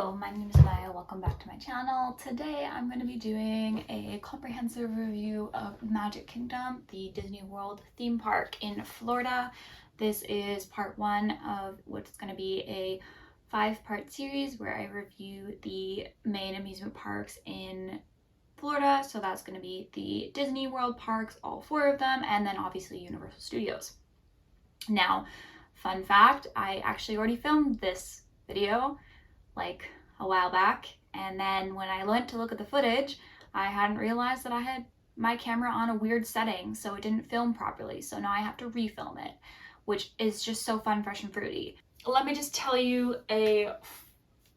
Hello, my name is Maya. Welcome back to my channel. Today I'm going to be doing a comprehensive review of Magic Kingdom, the Disney World theme park in Florida. This is part one of what's going to be a 5-part series where I review the main amusement parks in Florida. So that's going to be the Disney World parks, all 4 of them, and then obviously Universal Studios. Now, fun fact, I actually already filmed this video like a while back, and then when I went to look at the footage, I hadn't realized that I had my camera on a weird setting, so it didn't film properly. So now I have to refilm it, which is just so fun, fresh, and fruity. Let me just tell you the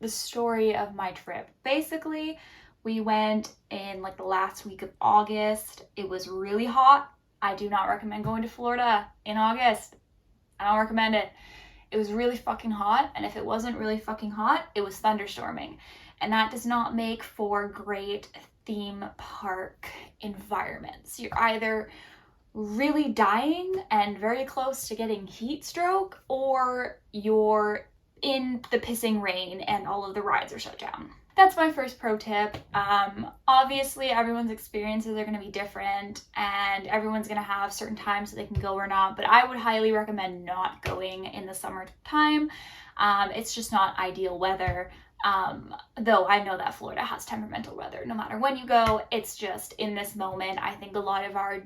story of my trip. Basically, we went in like the last week of August. It was really hot. I do not recommend going to Florida in August. I don't recommend it. It was really fucking hot, and if it wasn't really fucking hot, it was thunderstorming. And that does not make for great theme park environments. You're either really dying and very close to getting heat stroke, or you're in the pissing rain and all of the rides are shut down. That's my first pro tip. Obviously everyone's experiences are going to be different and everyone's going to have certain times that they can go or not, but I would highly recommend not going in the summertime. It's just not ideal weather. Though I know that Florida has temperamental weather no matter when you go. It's just in this moment, I think a lot of our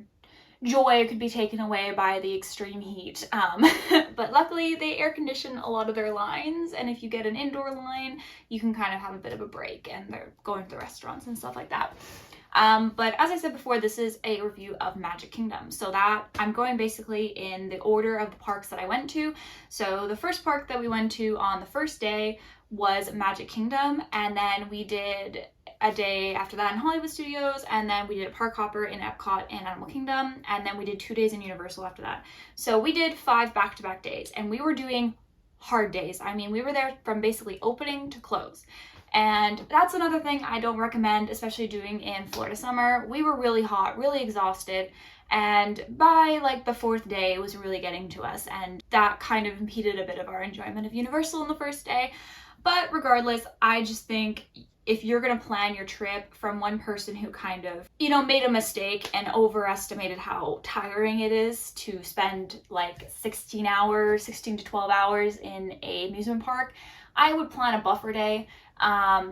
joy could be taken away by the extreme heat. But luckily they air condition a lot of their lines, and if you get an indoor line, you can kind of have a bit of a break and they're going to the restaurants and stuff like that. But as I said before, this is a review of Magic Kingdom, so that I'm going basically in the order of the parks that I went to. So the first park that we went to on the first day was Magic Kingdom, and then we did a day after that in Hollywood Studios, and then we did a park hopper in Epcot and Animal Kingdom, and then we did 2 days in Universal after that. So we did 5 back-to-back days, and we were doing hard days. I mean, we were there from basically opening to close. And that's another thing I don't recommend, especially doing in Florida summer. We were really hot, really exhausted, and by like the 4th day it was really getting to us, and that kind of impeded a bit of our enjoyment of Universal on the first day. But regardless, I just think if you're going to plan your trip from one person who kind of, made a mistake and overestimated how tiring it is to spend like 16 to 12 hours in a amusement park, I would plan a buffer day.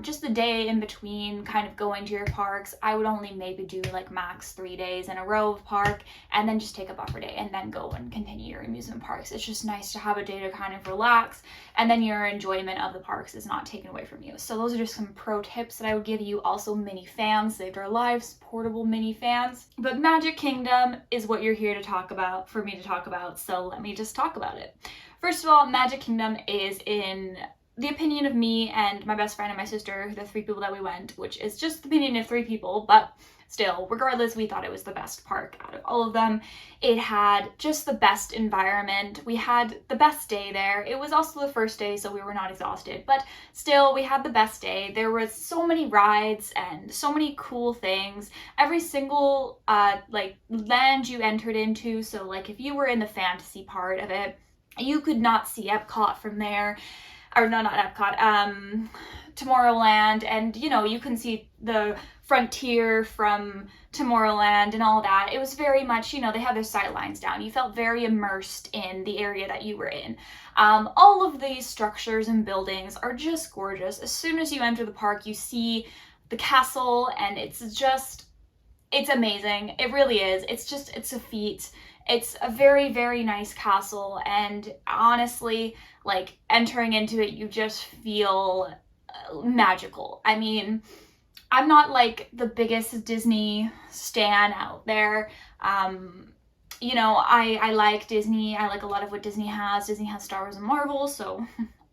Just the day in between kind of going to your parks. I would only maybe do like max 3 days in a row of park, and then just take a buffer day and then go and continue your amusement parks. It's just nice to have a day to kind of relax, and then your enjoyment of the parks is not taken away from you. So those are just some pro tips that I would give you. Also, mini fans saved our lives, portable mini fans. But Magic Kingdom is what you're here to talk about, for me to talk about, so let me just talk about it. First of all, Magic Kingdom is, in the opinion of me and my best friend and my sister, the 3 people that we went, which is just the opinion of 3 people, but still, regardless, we thought it was the best park out of all of them. It had just the best environment. We had the best day there. It was also the first day, so we were not exhausted, but still, we had the best day. There was so many rides and so many cool things. Every single land you entered into, so like if you were in the fantasy part of it, you could not see Epcot from there. Or no, not Epcot, Tomorrowland, and you can see the Frontier from Tomorrowland and all that. It was very much, they have their sight lines down. You felt very immersed in the area that you were in. All of these structures and buildings are just gorgeous. As soon as you enter the park, you see the castle, and it's amazing. It really is. It's a feat. It's a very, very nice castle, and honestly, like, entering into it, you just feel magical. I mean, I'm not like the biggest Disney stan out there. I like Disney. I like a lot of what Disney has. Disney has Star Wars and Marvel, so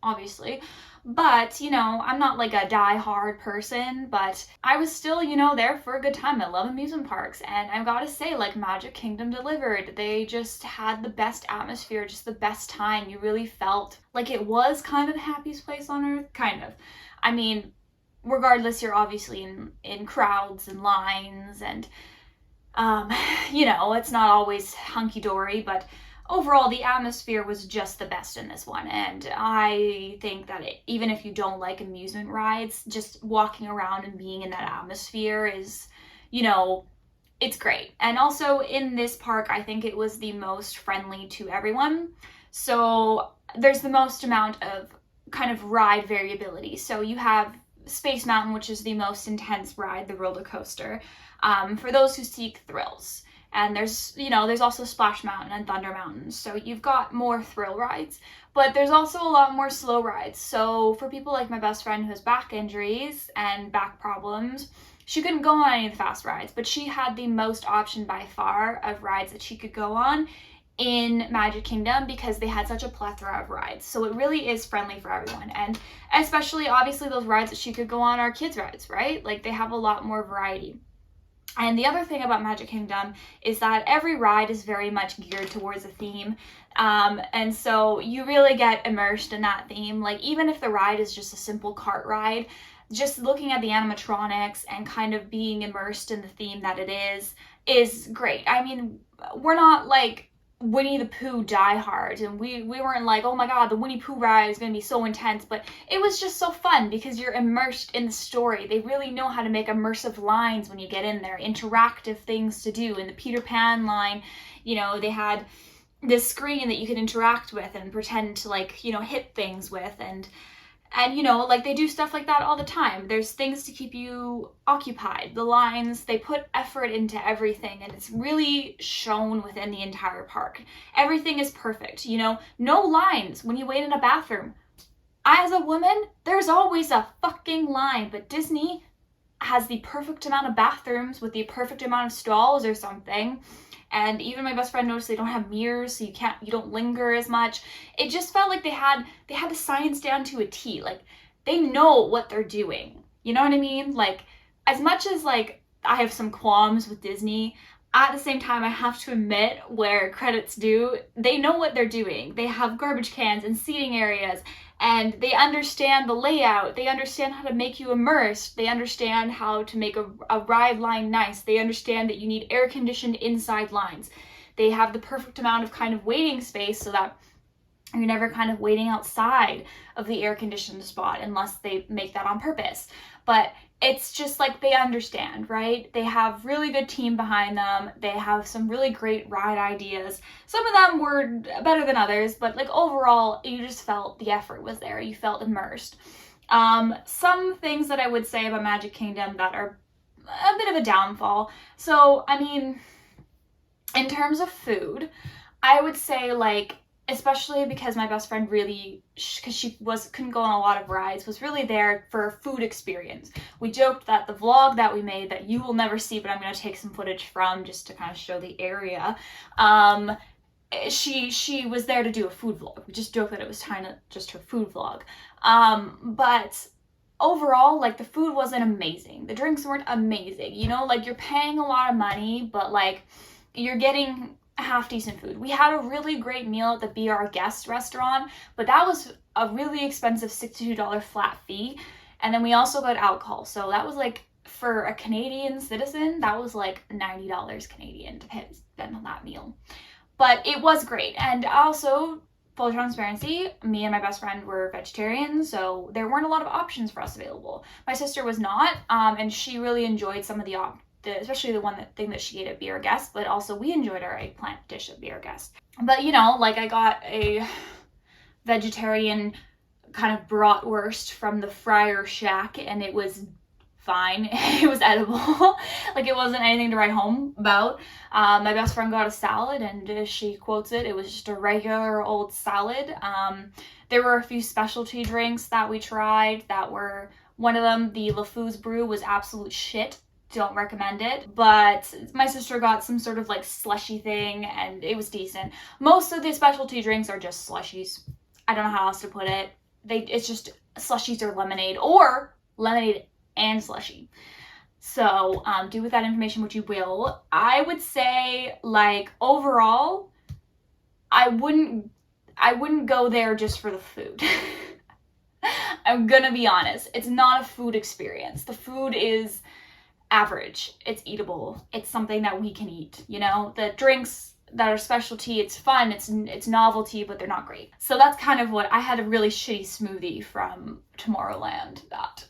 obviously. But, I'm not like a die-hard person, but I was still, there for a good time. I love amusement parks, and I've got to say, like, Magic Kingdom delivered. They just had the best atmosphere, just the best time. You really felt like it was kind of the happiest place on earth, kind of. I mean, regardless, you're obviously in crowds and lines, and, it's not always hunky-dory, but overall the atmosphere was just the best in this one. And I think that even if you don't like amusement rides, just walking around and being in that atmosphere is, you know, it's great. And also in this park, I think it was the most friendly to everyone. So there's the most amount of kind of ride variability. So you have Space Mountain, which is the most intense ride, the roller coaster, for those who seek thrills. And there's, you know, there's also Splash Mountain and Thunder Mountain. So you've got more thrill rides, but there's also a lot more slow rides. So for people like my best friend who has back injuries and back problems, she couldn't go on any of the fast rides, but she had the most option by far of rides that she could go on in Magic Kingdom because they had such a plethora of rides. So it really is friendly for everyone. And especially, obviously, those rides that she could go on are kids' rides, right? Like, they have a lot more variety. And the other thing about Magic Kingdom is that every ride is very much geared towards a theme. And so you really get immersed in that theme. Like, even if the ride is just a simple cart ride, just looking at the animatronics and kind of being immersed in the theme that it is great. I mean, we're not like Winnie the Pooh diehards, and we weren't like, oh my god, the Winnie Pooh ride is going to be so intense, but it was just so fun because you're immersed in the story. They really know how to make immersive lines when you get in there, interactive things to do. In the Peter Pan line, you know, they had this screen that you could interact with and pretend to, like, you know, hit things with, and you know, like, they do stuff like that all the time. There's things to keep you occupied. The lines, they put effort into everything, and it's really shown within the entire park. Everything is perfect, you know? No lines when you wait in a bathroom. As a woman, there's always a fucking line, but Disney has the perfect amount of bathrooms with the perfect amount of stalls or something. And even my best friend noticed they don't have mirrors, so you don't linger as much. It just felt like they had the science down to a T. Like, they know what they're doing. You know what I mean? Like, as much as, like, I have some qualms with Disney, at the same time, I have to admit, where credit's due, they know what they're doing. They have garbage cans and seating areas, and they understand the layout. They understand how to make you immersed. They understand how to make a ride line nice. They understand that you need air-conditioned inside lines. They have the perfect amount of kind of waiting space so that you're never kind of waiting outside of the air-conditioned spot unless they make that on purpose. But it's just like they understand, right? They have really good team behind them. They have some really great ride ideas. Some of them were better than others, but like overall, you just felt the effort was there. You felt immersed. Some things that I would say about Magic Kingdom that are a bit of a downfall. So, I mean, in terms of food, I would say, like, especially because my best friend really, because she couldn't go on a lot of rides, was really there for a food experience. We joked that the vlog that we made, that you will never see, but I'm going to take some footage from just to kind of show the area, she was there to do a food vlog. We just joked that it was kind of just her food vlog. But overall, like, the food wasn't amazing. The drinks weren't amazing. You know, like, you're paying a lot of money, but, like, you're getting half decent food. We had a really great meal at the Be Our Guest restaurant, but that was a really expensive $62 flat fee. And then we also got alcohol. So that was like, for a Canadian citizen, that was like $90 Canadian to spend on that meal. But it was great. And also, full transparency, me and my best friend were vegetarians, so there weren't a lot of options for us available. My sister was not, and she really enjoyed some of the especially the thing that she ate at Be Our Guest, but also we enjoyed our eggplant dish at Be Our Guest. But, you know, like, I got a vegetarian kind of bratwurst from the Fryer Shack, and it was fine. It was edible. Like, it wasn't anything to write home about. My best friend got a salad, and as she quotes it, it was just a regular old salad. There were a few specialty drinks that we tried that were, one of them, the LeFou's brew, was absolute shit. Don't recommend it, but my sister got some sort of like slushy thing, and it was decent. Most of the specialty drinks are just slushies. I don't know how else to put it. It's just slushies or lemonade and slushy. So do with that information what you will. I would say, like, overall, I wouldn't go there just for the food. I'm gonna be honest. It's not a food experience. The food is average. It's eatable. It's something that we can eat, you know? The drinks, that are specialty. It's fun, it's novelty, but they're not great. So that's kind of what I had. A really shitty smoothie from Tomorrowland that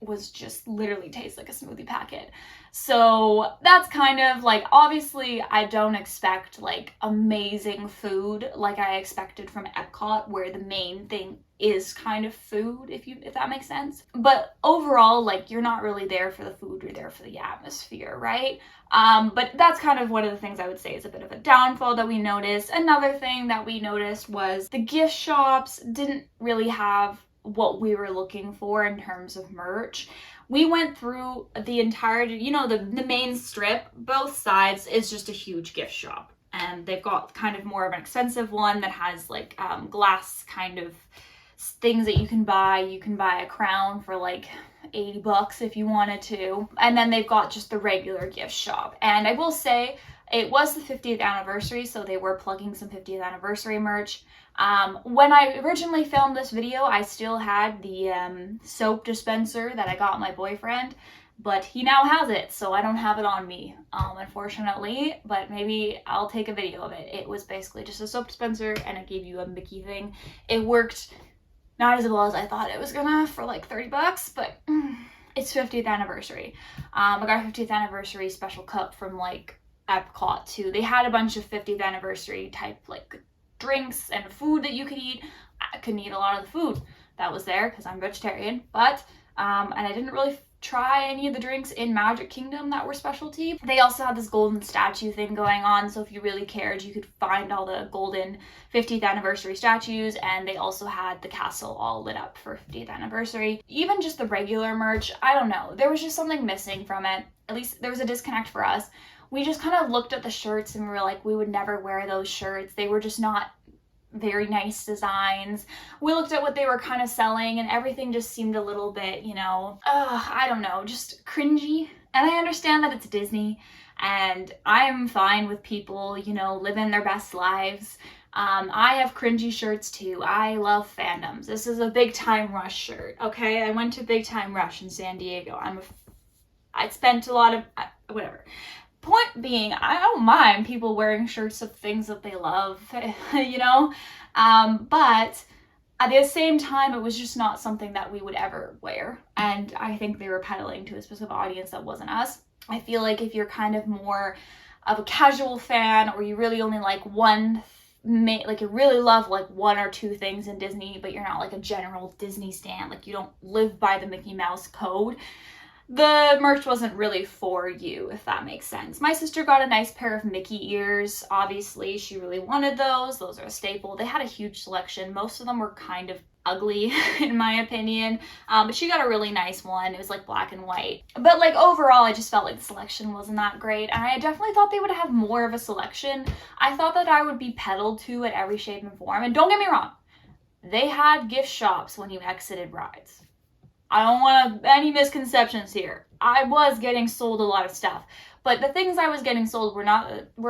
was just literally tastes like a smoothie packet. So that's kind of like, obviously I don't expect like amazing food like I expected from Epcot, where the main thing is kind of food, if that makes sense. But overall, like, you're not really there for the food, you're there for the atmosphere, right? But that's kind of one of the things I would say is a bit of a downfall that we noticed. Another thing that we noticed was the gift shops didn't really have what we were looking for in terms of merch. We went through the entirety, you know, the main strip, both sides is just a huge gift shop. And they've got kind of more of an expensive one that has like glass kind of things that you can buy. You can buy a crown for like $80 if you wanted to. And then they've got just the regular gift shop. And I will say, it was the 50th anniversary, so they were plugging some 50th anniversary merch. When I originally filmed this video, I still had the soap dispenser that I got my boyfriend, but he now has it, so I don't have it on me, unfortunately, but maybe I'll take a video of it. It was basically just a soap dispenser, and it gave you a Mickey thing. It worked not as well as I thought it was gonna for like $30, but it's 50th anniversary. I got a 50th anniversary special cup from like Epcot too. They had a bunch of 50th anniversary type like drinks and food that you could eat. I couldn't eat a lot of the food that was there because I'm vegetarian, but and I didn't really try any of the drinks in Magic Kingdom that were specialty. They also had this golden statue thing going on, so if you really cared, you could find all the golden 50th anniversary statues, and they also had the castle all lit up for 50th anniversary. Even just the regular merch, I don't know, there was just something missing from it. At least there was a disconnect for us. We just kind of looked at the shirts and we were like, we would never wear those shirts. They were just not very nice designs. We looked at what they were kind of selling, and everything just seemed a little bit, you know, I don't know, just cringy. And I understand that it's Disney, and I'm fine with people, you know, living their best lives. I have cringy shirts too. I love fandoms. This is a Big Time Rush shirt, okay? I went to Big Time Rush in San Diego. I spent a lot of, whatever. Point being, I don't mind people wearing shirts of things that they love, you know, but at the same time, it was just not something that we would ever wear, and I think they were peddling to a specific audience that wasn't us. I feel like if you're kind of more of a casual fan, or you really only like like you really love like one or two things in Disney, but you're not like a general Disney stan, like you don't live by the Mickey Mouse code, the merch wasn't really for you, if that makes sense. My sister got a nice pair of Mickey ears. Obviously, she really wanted those. Those are a staple. They had a huge selection. Most of them were kind of ugly, in my opinion. But she got a really nice one. It was like black and white. But like overall, I just felt like the selection wasn't that great. And I definitely thought they would have more of a selection. I thought that I would be peddled to at every shape and form. And don't get me wrong, they had gift shops when you exited rides. I don't want any misconceptions here. I was getting sold a lot of stuff, but the things I was getting sold were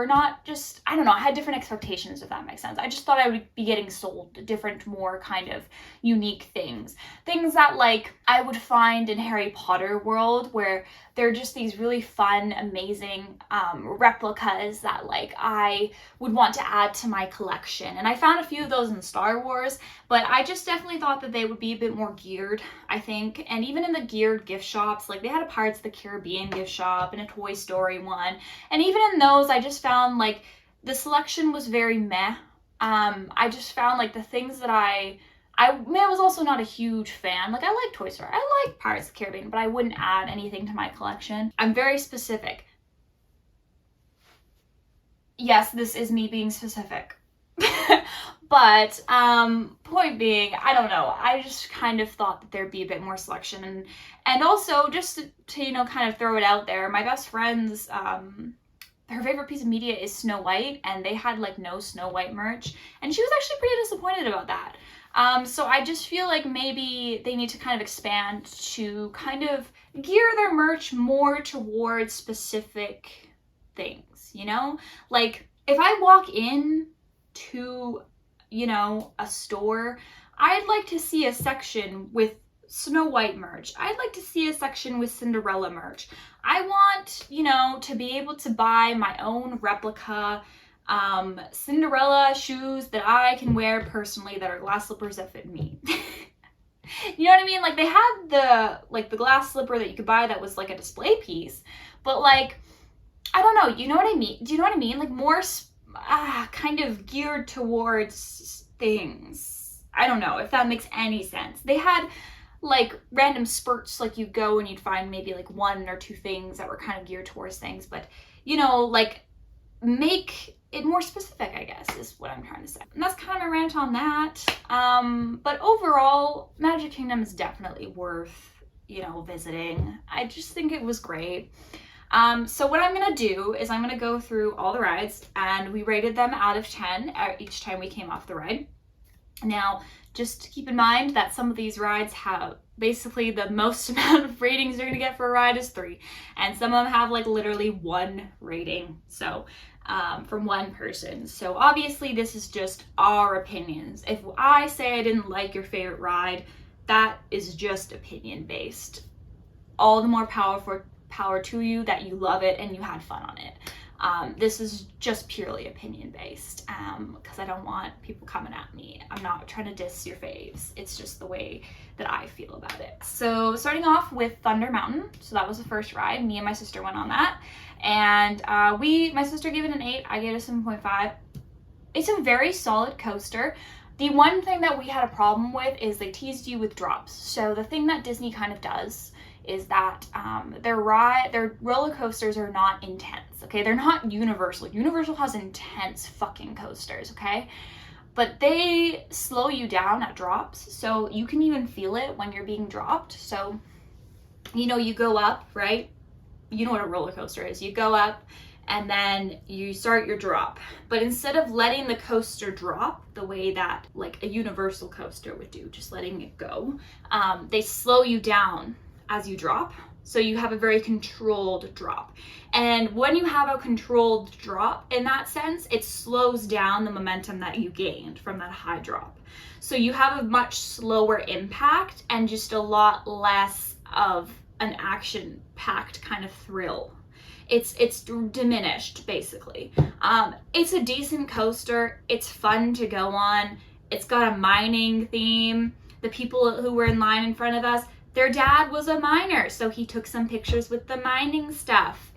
not just, I don't know, I had different expectations, if that makes sense. I just thought I would be getting sold different, more kind of unique things. Things that like I would find in Harry Potter world, where they're just these really fun, amazing replicas that like I would want to add to my collection. And I found a few of those in Star Wars, but I just definitely thought that they would be a bit more geared, I think. And even in the geared gift shops, like they had a Pirates of the Caribbean gift shop and a Toy Story one. And even in those, I just found like the selection was very meh. I just found like the things that I was also not a huge fan. Like I like Toy Story, I like Pirates of the Caribbean, but I wouldn't add anything to my collection. I'm very specific. Yes, this is me being specific. But point being, I don't know, I just kind of thought that there'd be a bit more selection, and also just to you know, kind of throw it out there, my best friend's her favorite piece of media is Snow White, and they had like no Snow White merch, and she was actually pretty disappointed about that. So I just feel like maybe they need to kind of expand to kind of gear their merch more towards specific things, you know? Like if I walk in to, you know, a store, I'd like to see a section with Snow White merch. I'd like to see a section with Cinderella merch. I want, you know, to be able to buy my own replica Cinderella shoes that I can wear personally that are glass slippers that fit me. You know what I mean? Like, they had the glass slipper that you could buy that was like a display piece, but like, I don't know, you know what I mean? Do you know what I mean? Like, more kind of geared towards things. I don't know if that makes any sense. They had like random spurts, like you'd go and you'd find maybe like 1 or 2 things that were kind of geared towards things, but you know, like, make it more specific, I guess, is what I'm trying to say. And that's kind of my rant on that. But overall, Magic Kingdom is definitely worth, you know, visiting. I just think it was great. So what I'm gonna do is I'm gonna go through all the rides, and we rated them out of 10 each time we came off the ride. Now, just keep in mind that some of these rides have basically the most amount of ratings you're gonna get for a ride is 3, and some of them have like literally 1 rating. So from 1 person. So obviously this is just our opinions. If I say I didn't like your favorite ride, that is just opinion based. All the more power to you that you love it and you had fun on it. This is just purely opinion based, because I don't want people coming at me. I'm not trying to diss your faves. It's just the way that I feel about it. So starting off with Thunder Mountain. So that was the first ride. Me and my sister went on that. And my sister gave it an 8. I gave it a 7.5. It's a very solid coaster. The one thing that we had a problem with is they teased you with drops. So the thing that Disney kind of does is that their roller coasters are not intense, okay? They're not Universal. Universal has intense fucking coasters, okay? But they slow you down at drops, so you can even feel it when you're being dropped. So, you know, you go up, right? You know what a roller coaster is. You go up and then you start your drop. But instead of letting the coaster drop the way that like a Universal coaster would do, just letting it go, they slow you down as you drop. So you have a very controlled drop. And when you have a controlled drop, in that sense, it slows down the momentum that you gained from that high drop. So you have a much slower impact and just a lot less of an action-packed kind of thrill. It's diminished, basically. It's a decent coaster. It's fun to go on. It's got a mining theme. The people who were in line in front of us, their dad was a miner, so he took some pictures with the mining stuff.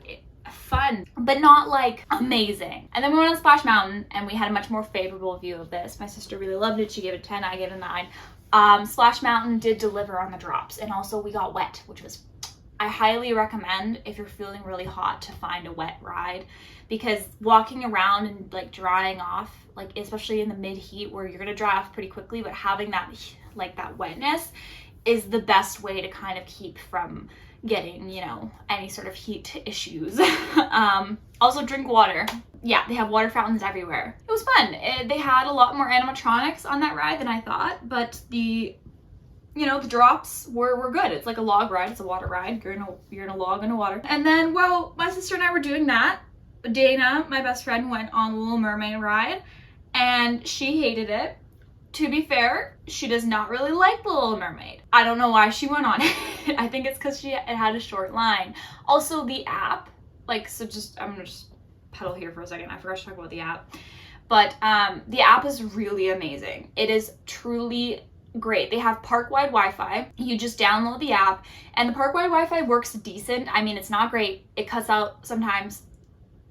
Fun, but not like amazing. And then we went on Splash Mountain and we had a much more favorable view of this. My sister really loved it. She gave it a 10, I gave it a 9. Splash Mountain did deliver on the drops, and also we got wet, which was, I highly recommend if you're feeling really hot to find a wet ride, because walking around and like drying off, like especially in the mid heat where you're gonna dry off pretty quickly, but having that like that wetness is the best way to kind of keep from getting, you know, any sort of heat issues. Also drink water. Yeah, they have water fountains everywhere. It was fun. They had a lot more animatronics on that ride than I thought, but the drops were good. It's like a log ride. It's a water ride. You're in a log in the water. And then, well, my sister and I were doing that. Dana, my best friend, went on the Little Mermaid ride, and she hated it. To be fair, she does not really like the Little Mermaid. I don't know why she went on it. I think it's because it had a short line. Also, the app, I'm gonna just pedal here for a second. I forgot to talk about the app. But the app is really amazing. It is truly great. They have park-wide Wi-Fi. You just download the app, and the park-wide Wi-Fi works decent. I mean, it's not great. It cuts out sometimes.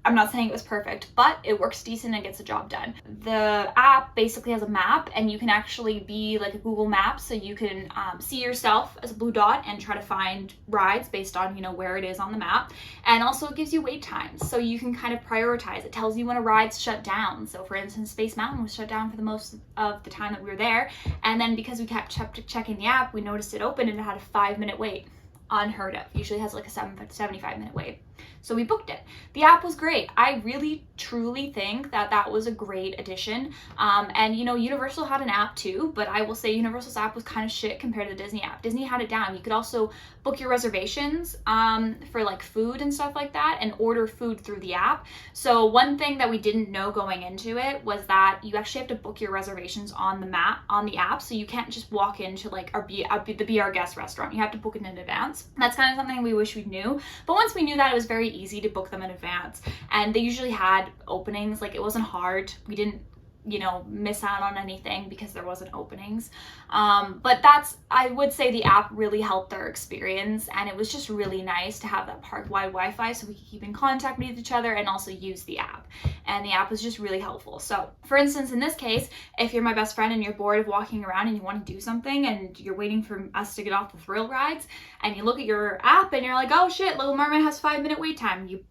I'm not saying it was perfect, but it works decent and gets the job done. The app basically has a map, and you can actually be like a Google Maps, so you can see yourself as a blue dot and try to find rides based on, where it is on the map. And also it gives you wait times, so you can kind of prioritize. It tells you when a ride's shut down. So for instance, Space Mountain was shut down for the most of the time that we were there. And then because we kept checking the app, we noticed it opened and it had a 5-minute wait. Unheard of. Usually has like a 75-minute wait. So we booked it. The app was great. I really truly think that was a great addition. And Universal had an app too, but I will say Universal's app was kind of shit compared to the Disney app. Disney had it down. You could also book your reservations for like food and stuff like that, and order food through the app. So one thing that we didn't know going into it was that you actually have to book your reservations on the app. So you can't just walk into like the Be Our Guest restaurant. You have to book it in advance. advance. That's kind of something we wish we knew. But once we knew that, it was very easy to book them in advance. And they usually had openings. Like, it wasn't hard. We didn't, you know, miss out on anything because there wasn't openings. But I would say the app really helped our experience, and it was just really nice to have that park-wide Wi-Fi so we could keep in contact with each other and also use the app. And the app was just really helpful. So for instance, in this case, if you're my best friend and you're bored of walking around and you want to do something and you're waiting for us to get off the thrill rides, and you look at your app and you're like, oh shit, Little Mermaid has 5-minute wait time, you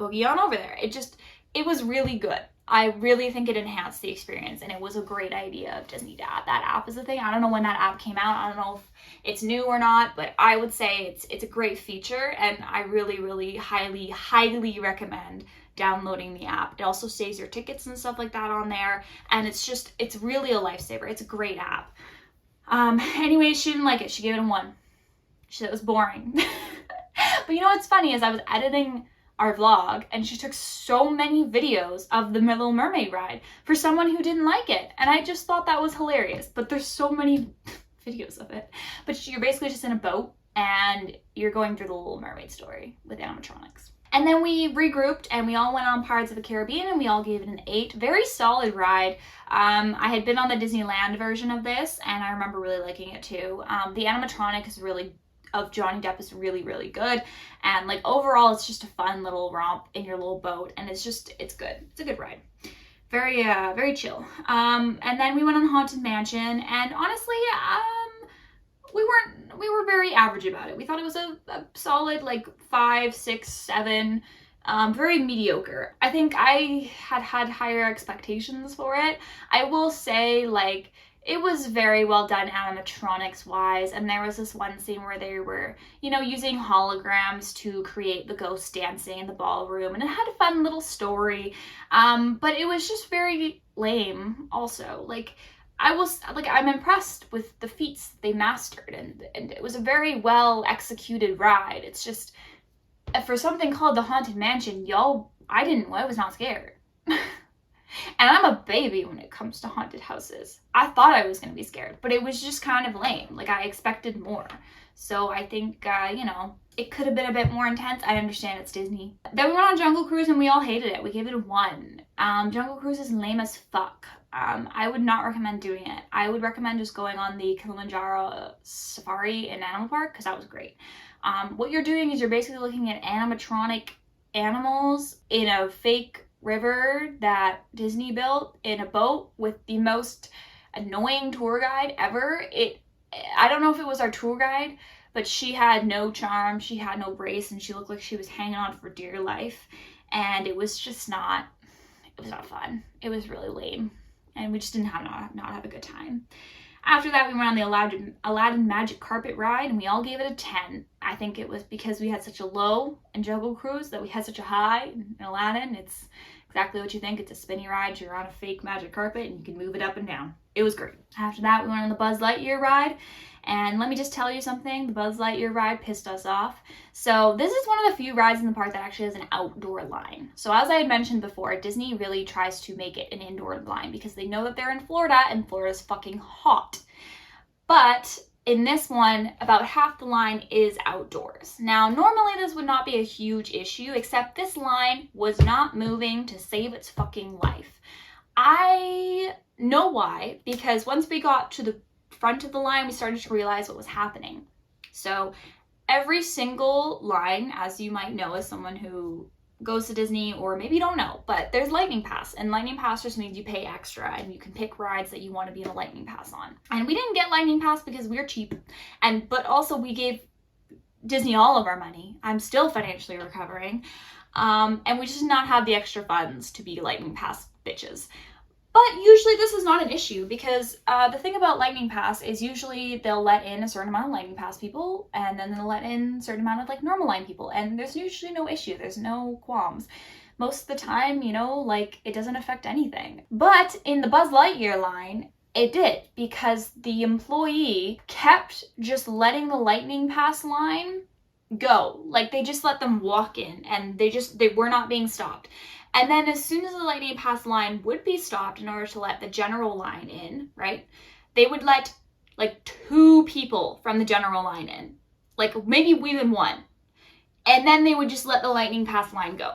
boogie on over there. It was really good. I really think it enhanced the experience, and it was a great idea of Disney to add that app as a thing. I don't know when that app came out. I don't know if it's new or not, but I would say it's a great feature, and I really, really highly recommend downloading the app. It also saves your tickets and stuff like that on there, and it's really a lifesaver. It's a great app. Anyway, she didn't like it. She gave it a 1. She said it was boring. But you know what's funny is I was editing our vlog, and she took so many videos of the Little Mermaid ride for someone who didn't like it, and I just thought that was hilarious. But there's so many videos of it. But you're basically just in a boat and you're going through the Little Mermaid story with animatronics. And then we regrouped and we all went on Pirates of the Caribbean, and we all gave it an 8. Very solid ride. I had been on the Disneyland version of this, and I remember really liking it too. The animatronic is of Johnny Depp is really, really good, and like overall it's just a fun little romp in your little boat, and it's good. It's a good ride. Very chill. And then we went on Haunted Mansion, and honestly, we were very average about it. We thought it was a solid like 5, 6, 7. Very mediocre. I think I had higher expectations for it. I will say, like, it was very well done animatronics wise, and there was this one scene where they were, you know, using holograms to create the ghost dancing in the ballroom, and it had a fun little story, but it was just very lame also. Like, I'm impressed with the feats they mastered, and it was a very well executed ride. It's just, for something called the Haunted Mansion, I was not scared. And I'm a baby when it comes to haunted houses. I thought I was going to be scared, but it was just kind of lame. Like, I expected more. So I think, you know, it could have been a bit more intense. I understand it's Disney. Then we went on Jungle Cruise and we all hated it. We gave it a 1. Jungle Cruise is lame as fuck. I would not recommend doing it. I would recommend just going on the Kilimanjaro Safari in Animal Park, because that was great. What you're doing is you're basically looking at animatronic animals in a fake river that Disney built in a boat with the most annoying tour guide ever. I don't know if it was our tour guide, but she had no charm, she had no grace, and she looked like she was hanging on for dear life. And it was not fun. It was really lame, and we just didn't not have a good time. After that, we went on the Aladdin Magic Carpet ride, and we all gave it a 10. I think it was because we had such a low in Jungle Cruise that we had such a high in Aladdin. It's exactly what you think. It's a spinny ride. You're on a fake magic carpet, and you can move it up and down. It was great. After that, we went on the Buzz Lightyear ride, and let me just tell you something. The Buzz Lightyear ride pissed us off. So this is one of the few rides in the park that actually has an outdoor line. So as I had mentioned before, Disney really tries to make it an indoor line because they know that they're in Florida, and Florida's fucking hot. But in this one, about half the line is outdoors. Now, normally this would not be a huge issue, except this line was not moving to save its fucking life. I know why, because once we got to the front of the line, we started to realize what was happening. So every single line, as you might know as someone who goes to Disney, or maybe you don't know, but there's Lightning Pass, and Lightning Pass just means you pay extra and you can pick rides that you want to be in a Lightning Pass on. And we didn't get Lightning Pass because we're cheap, but also we gave Disney all of our money. I'm still financially recovering, and we just did not have the extra funds to be Lightning Pass bitches. But usually this is not an issue, because the thing about Lightning Pass is usually they'll let in a certain amount of Lightning Pass people, and then they'll let in a certain amount of like normal line people, and there's usually no issue. There's no qualms. Most of the time, you know, like, it doesn't affect anything. But in the Buzz Lightyear line, it did, because the employee kept just letting the Lightning Pass line go. Like, they just let them walk in, and they were not being stopped. And then as soon as the Lightning Pass line would be stopped in order to let the general line in, right, they would let like 2 people from the general line in. like maybe even one. And then they would just let the lightning pass line go.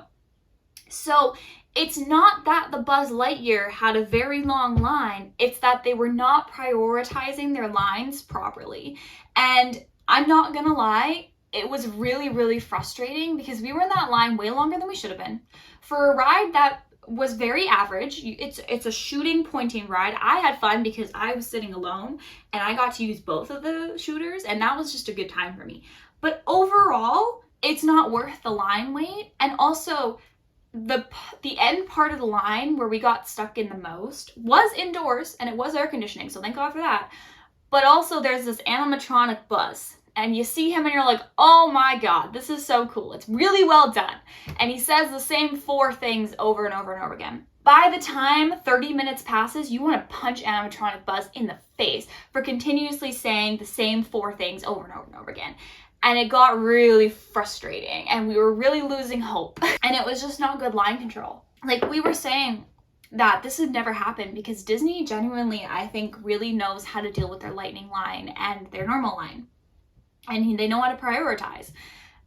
So it's not that the Buzz Lightyear had a very long line, it's that they were not prioritizing their lines properly. And I'm not gonna lie, it was really, really frustrating because we were in that line way longer than we should have been. For a ride that was very average, it's a shooting pointing ride. I had fun because I was sitting alone and I got to use both of the shooters, and that was just a good time for me. But overall, it's not worth the line wait. And also, the end part of the line where we got stuck in the most was indoors and it was air conditioning, so thank God for that. But also there's this animatronic Buzz, and you see him and you're like, oh my God, this is so cool. It's really well done. And he says the same 4 things over and over and over again. By the time 30 minutes passes, you want to punch animatronic Buzz in the face for continuously saying the same 4 things over and over and over again. And it got really frustrating and we were really losing hope. And it was just not good line control. Like, we were saying that this had never happened because Disney genuinely, I think, really knows how to deal with their lightning line and their normal line. And they know how to prioritize.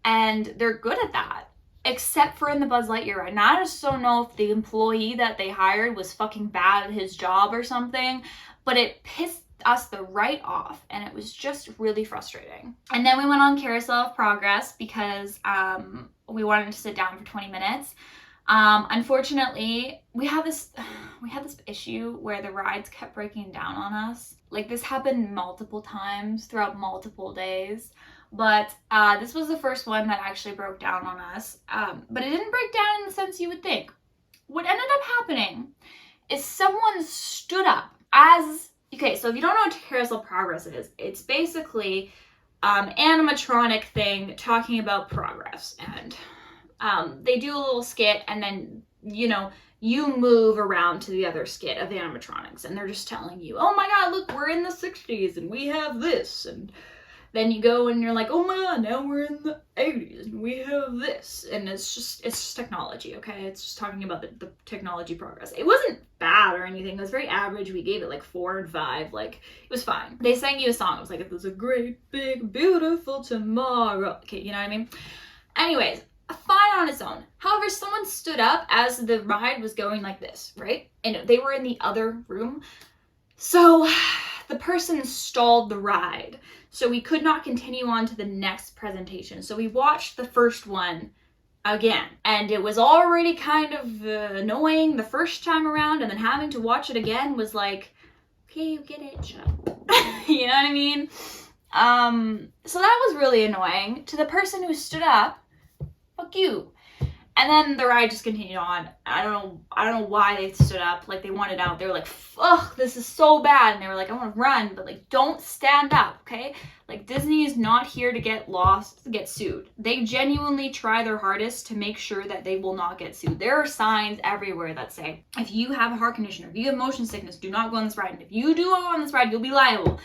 And they're good at that. Except for in the Buzz Lightyear ride. Now, I just don't know if the employee that they hired was fucking bad at his job or something, but it pissed us the right off, and it was just really frustrating. And then we went on Carousel of Progress because we wanted to sit down for 20 minutes. Unfortunately, we had this issue where the rides kept breaking down on us. Like, this happened multiple times throughout multiple days, but this was the first one that actually broke down on us. But it didn't break down in the sense you would think. What ended up happening is someone stood up as... Okay, so if you don't know what Carousel Progress is, it's basically animatronic thing talking about progress. And they do a little skit, and then, you know, you move around to the other skit of the animatronics, and they're just telling you, oh my God, look, we're in the 60s, and we have this, and then you go and you're like, oh my God, now we're in the 80s and we have this. And it's just technology, okay? It's just talking about the technology progress. It wasn't bad or anything. It was very average. We gave it like 4 and 5. Like, it was fine. They sang you a song. It was like, it was a great, big, beautiful tomorrow. Okay, you know what I mean? Anyways, fine on its own. However, someone stood up as the ride was going like this, right? And they were in the other room. So the person stalled the ride. So we could not continue on to the next presentation. So we watched the first one again. And it was already kind of annoying the first time around. And then having to watch it again was like, okay, you get it, shut up. You know what I mean? So that was really annoying. To the person who stood up, fuck you. And then the ride just continued on. I don't know why they stood up. Like, they wanted out. They were like, ugh, this is so bad. And they were like, I want to run, but like, don't stand up, okay? Like, Disney is not here to get lost, to get sued. They genuinely try their hardest to make sure that they will not get sued. There are signs everywhere that say, if you have a heart condition, or if you have motion sickness, do not go on this ride. And if you do go on this ride, you'll be liable.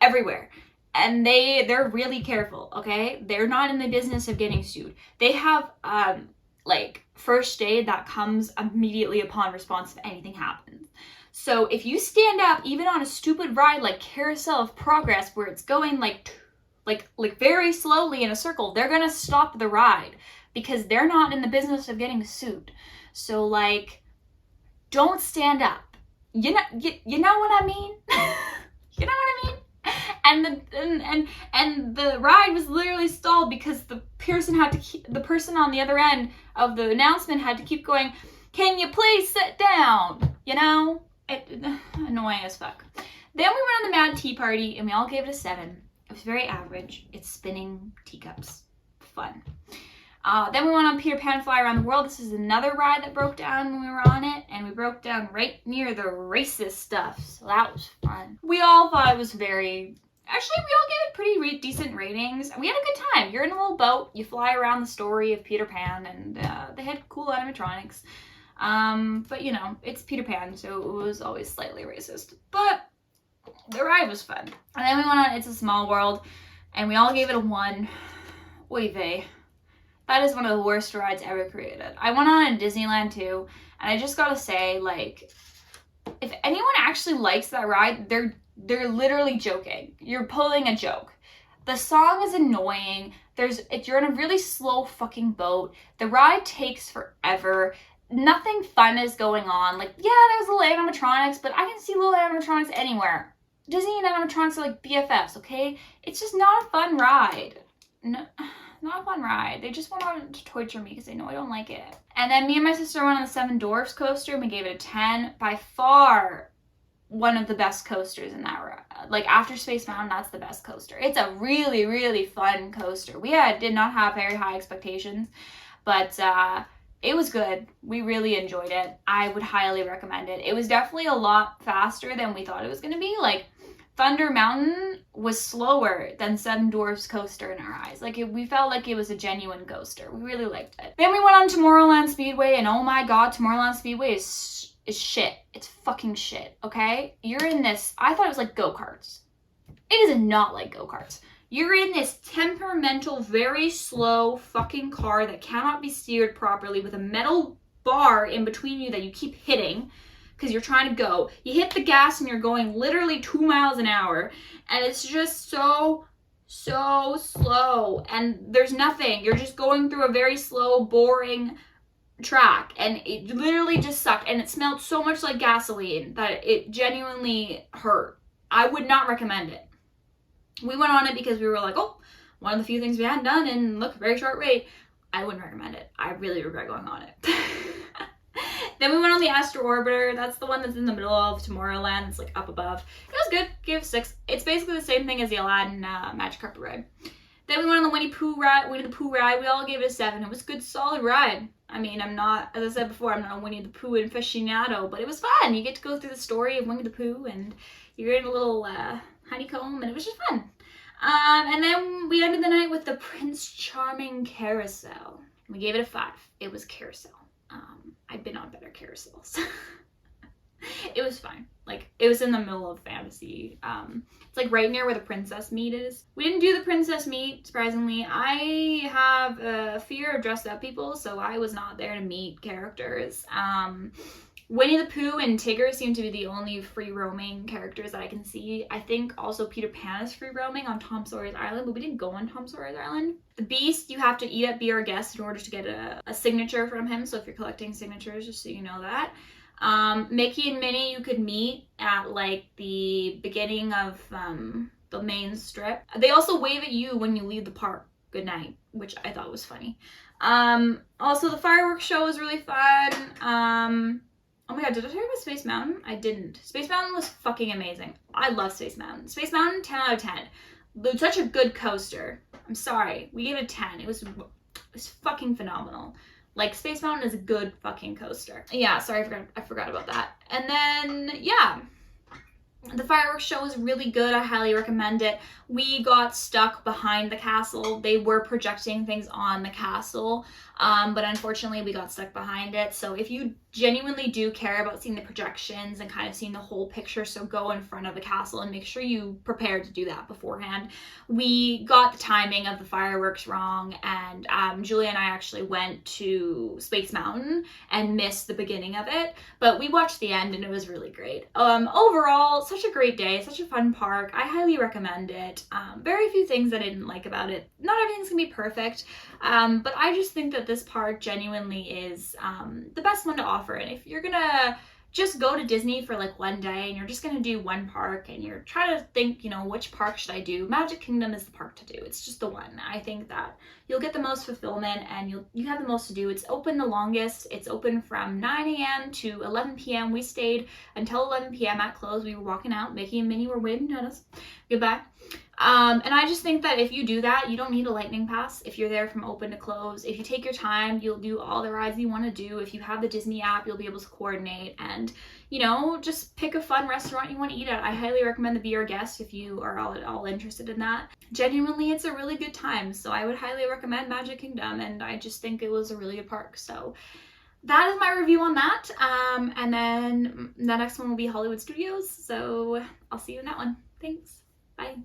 Everywhere. And they're really careful, okay? They're not in the business of getting sued. They have, like, first aid that comes immediately upon response if anything happens. So if you stand up, even on a stupid ride like Carousel of Progress, where it's going like very slowly in a circle, they're gonna stop the ride because they're not in the business of getting sued. So, like, don't stand up. You know what I mean? You know what I mean? And the ride was literally stalled because the person on the other end of the announcement had to keep going, can you please sit down? You know? Annoying as fuck. Then we went on the Mad Tea Party and we all gave it a 7. It was very average. It's spinning teacups. Fun. Then we went on Peter Pan Fly Around the World. This is another ride that broke down when we were on it, and we broke down right near the racist stuff, so that was fun. We all thought it was actually, we all gave it pretty decent ratings. We had a good time. You're in a little boat, you fly around the story of Peter Pan, and they had cool animatronics. But you know, it's Peter Pan, so it was always slightly racist. But the ride was fun. And then we went on It's a Small World, and we all gave it a 1. Oy vey. That is one of the worst rides ever created. I went on in Disneyland too, and I just gotta say, like, if anyone actually likes that ride, they're literally joking. You're pulling a joke. The song is annoying. You're in a really slow fucking boat. The ride takes forever. Nothing fun is going on. Like, yeah, there's little animatronics, but I can see little animatronics anywhere. Disney and animatronics are like BFFs, okay? It's just not a fun ride. No, not a fun ride. They just want to torture me because they know I don't like it. And then me and my sister went on the Seven Dwarfs coaster and we gave it a 10. By far, one of the best coasters in that ride. Like, after Space Mountain, that's the best coaster. It's a really, really fun coaster. We did not have very high expectations, but it was good. We really enjoyed it. I would highly recommend it. It was definitely a lot faster than we thought it was going to be. Like, Thunder Mountain was slower than Seven Dwarfs coaster in our eyes. Like, we felt like it was a genuine coaster. We really liked it. Then we went on Tomorrowland Speedway, and oh my god, Tomorrowland Speedway is shit. It's fucking shit, okay? You're in this, I thought it was like go-karts. It is not like go-karts. You're in this temperamental, very slow fucking car that cannot be steered properly with a metal bar in between you that you keep hitting because you're trying to go. You hit the gas and you're going literally 2 miles an hour, and it's just so slow, and there's nothing. You're just going through a very slow, boring track, and it literally just sucked, and it smelled so much like gasoline that it genuinely hurt. I would not recommend it. We went on it because we were like, oh, one of the few things we hadn't done in look, very short wait. I wouldn't recommend it. I really regret going on it. Then we went on the Astro Orbiter. That's the one that's in the middle of Tomorrowland. It's like up above. It was good. Gave 6. It's basically the same thing as the Aladdin Magic Carpet ride. Then we went on the Winnie the Pooh ride. We all gave it a 7. It was a good, solid ride. I mean, I'm not, as I said before, I'm not a Winnie the Pooh aficionado, but it was fun. You get to go through the story of Winnie the Pooh, and you're in a little honeycomb, and it was just fun. And then we ended the night with the Prince Charming Carousel. We gave it a 5. It was carousel. I've been on better carousels. It was fine. Like, it was in the middle of Fantasy. It's like right near where the princess meet is. We didn't do the princess meet, surprisingly. I have a fear of dressed up people, so I was not there to meet characters. Winnie the Pooh and Tigger seem to be the only free roaming characters that I can see. I think also Peter Pan is free roaming on Tom Sawyer's Island, but we didn't go on Tom Sawyer's Island. The Beast, you have to eat at Be Our Guest in order to get a signature from him, so if you're collecting signatures, just so you know that. Mickey and Minnie you could meet at like the beginning of the main strip. They also wave at you when you leave the park good night, which I thought was funny. Also the fireworks show was really fun. Oh my god, did I talk about Space Mountain? I didn't. Space Mountain was fucking amazing. I love Space Mountain. Space Mountain, 10 out of 10. It's such a good coaster. I'm sorry. We gave it a 10. It was fucking phenomenal. Like, Space Mountain is a good fucking coaster. Yeah, sorry, I forgot about that. And then, yeah. The fireworks show was really good. I highly recommend it. We got stuck behind the castle. They were projecting things on the castle, but unfortunately we got stuck behind it. So if you genuinely do care about seeing the projections and kind of seeing the whole picture, so go in front of the castle and make sure you prepare to do that beforehand. We got the timing of the fireworks wrong, and Julia and I actually went to Space Mountain and missed the beginning of it, but we watched the end and it was really great. Overall, such a great day, such a fun park. I highly recommend it. Very few things I didn't like about it. Not everything's gonna be perfect, but I just think that this park genuinely is the best one to offer. And if you're gonna just go to Disney for like one day and you're just gonna do one park and you're trying to think, you know, which park should I do, Magic Kingdom is the park to do. It's just the one. I think that you'll get the most fulfillment and you have the most to do. It's open the longest. It's open from 9 a.m. to 11 p.m. We stayed until 11 p.m. at close. We were walking out. Mickey and Minnie were waving at us. Goodbye. And I just think that if you do that, you don't need a lightning pass if you're there from open to close. If you take your time, you'll do all the rides you want to do. If you have the Disney app, you'll be able to coordinate and, you know, just pick a fun restaurant you want to eat at. I highly recommend the Be Our Guest if you are at all interested in that. Genuinely, it's a really good time. So I would highly recommend Magic Kingdom, and I just think it was a really good park. So that is my review on that. And then the next one will be Hollywood Studios. So I'll see you in that one. Thanks. Bye.